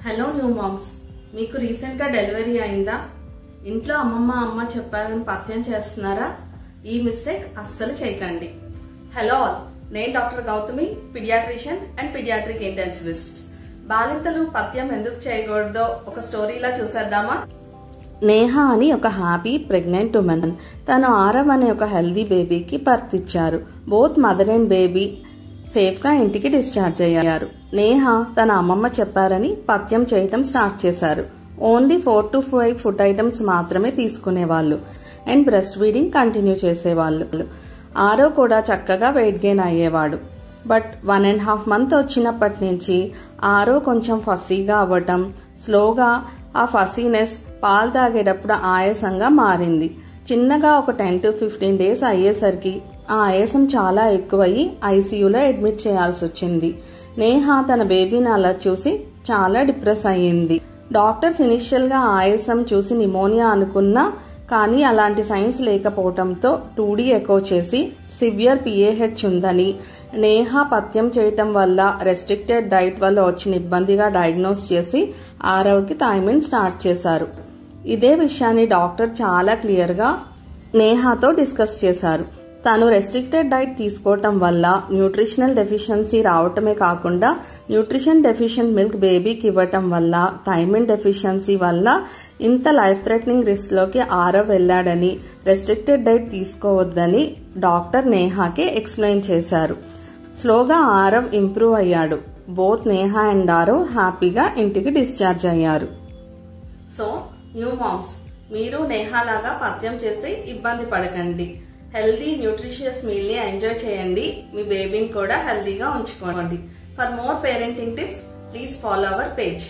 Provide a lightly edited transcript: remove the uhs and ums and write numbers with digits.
Hello new moms, మీకు recent గా delivery అయిందా? ఇంట్లో అమ్మ చెప్పారని పథ్యం చేస్తున్నారా? ఈ మిస్టేక్ అస్సలు చేయకండి. హలో ఆల్, నేను doctor Gautami, paediatrician and paediatric intensivist. బాలింతలు పథ్యం ఎందుకు చేయకూడదో ఒక స్టోరీలా చూసేద్దామా? నేహ అని ఒక హ్యాపీ ప్రెగ్నెంట్ ఉమెన్ తను ఆరవ్ అనే ఒక హెల్దీ బేబీకి బర్త్ ఇచ్చారు. Both mother and baby safe గా ఇంటికి డిశ్చార్జ్ అయ్యారు. నేహ తన అమ్మమ్మ చెప్పారని పథ్యం చేయటం స్టార్ట్ చేశారు. ఓన్లీ 4 to 5 ఫుడ్ ఐటమ్స్ మాత్రమే తీసుకునేవాళ్ళు అండ్ బ్రెస్ట్ ఫీడింగ్ కంటిన్యూ చేసేవాళ్ళు. ఆరవ్ కూడా చక్కగా వెయిట్ గెయిన్ అయ్యేవాడు. బట్ 1.5 months వచ్చినప్పటి నుంచి ఆరవ్ కొంచెం ఫస్సీగా అవ్వటం, స్లోగా ఆ ఫస్సీనెస్ పాలు తాగేటప్పుడు ఆయాసంగా మారింది. చిన్నగా ఒక 10 to 15 days అయ్యేసరికి ఆ ఆయాసం చాలా ఎక్కువయ్యి ఐసీయూలో అడ్మిట్ చేయాల్సి వచ్చింది. నేహ తన బేబీని అలా చూసి చాలా డిప్రెస్ అయ్యింది. డాక్టర్స్ ఇనిషియల్ గా ఆయాసం చూసి నిమోనియా అనుకున్నా, కానీ అలాంటి సైన్స్ లేకపోవడంతో 2D ఎకో చేసి సివియర్ PAH ఉందని, నేహ పథ్యం చేయటం వల్ల రెస్ట్రిక్టెడ్ డైట్ వల్ల వచ్చిన ఇబ్బందిగా డయాగ్నోస్ చేసి ఆరవ్కి థైమిన్ స్టార్ట్ చేశారు. ఇదే విషయాన్ని డాక్టర్ చాలా క్లియర్ గా నేహతో డిస్కస్ చేశారు. తను రెస్ట్రిక్టెడ్ డైట్ తీసుకోవటం వల్ల న్యూట్రిషనల్ డెఫిషియన్సీ రావటమే కాకుండా న్యూట్రిషన్ డెఫిషియెంట్ మిల్క్ బేబీకి ఇవ్వటం వల్ల థైమిన్ డెఫిషియన్సీ వల్ల ఇంత లైఫ్ థ్రెటనింగ్ రిస్క్ లోకి ఆరవ్ వెళ్లాడని, రెస్ట్రిక్టెడ్ డైట్ తీసుకోవద్దని డాక్టర్ నేహాకి ఎక్స్ప్లెయిన్ చేశారు. స్లోగా ఆరవ్ ఇంప్రూవ్ అయ్యాడు. బోత్ నేహ అండ్ ఆరవ్ హ్యాపీగా ఇంటికి డిశ్చార్జ్ అయ్యారు. సో న్యూ మామ్స్, మీరు నేహాలాగా పథ్యం చేసి ఇబ్బంది పడకండి. హెల్దీ న్యూట్రిషియస్ మీల్ ని ఎంజాయ్ చేయండి. మీ బేబీని కూడా హెల్దీగా ఉంచుకోండి. For more parenting tips, please follow our page.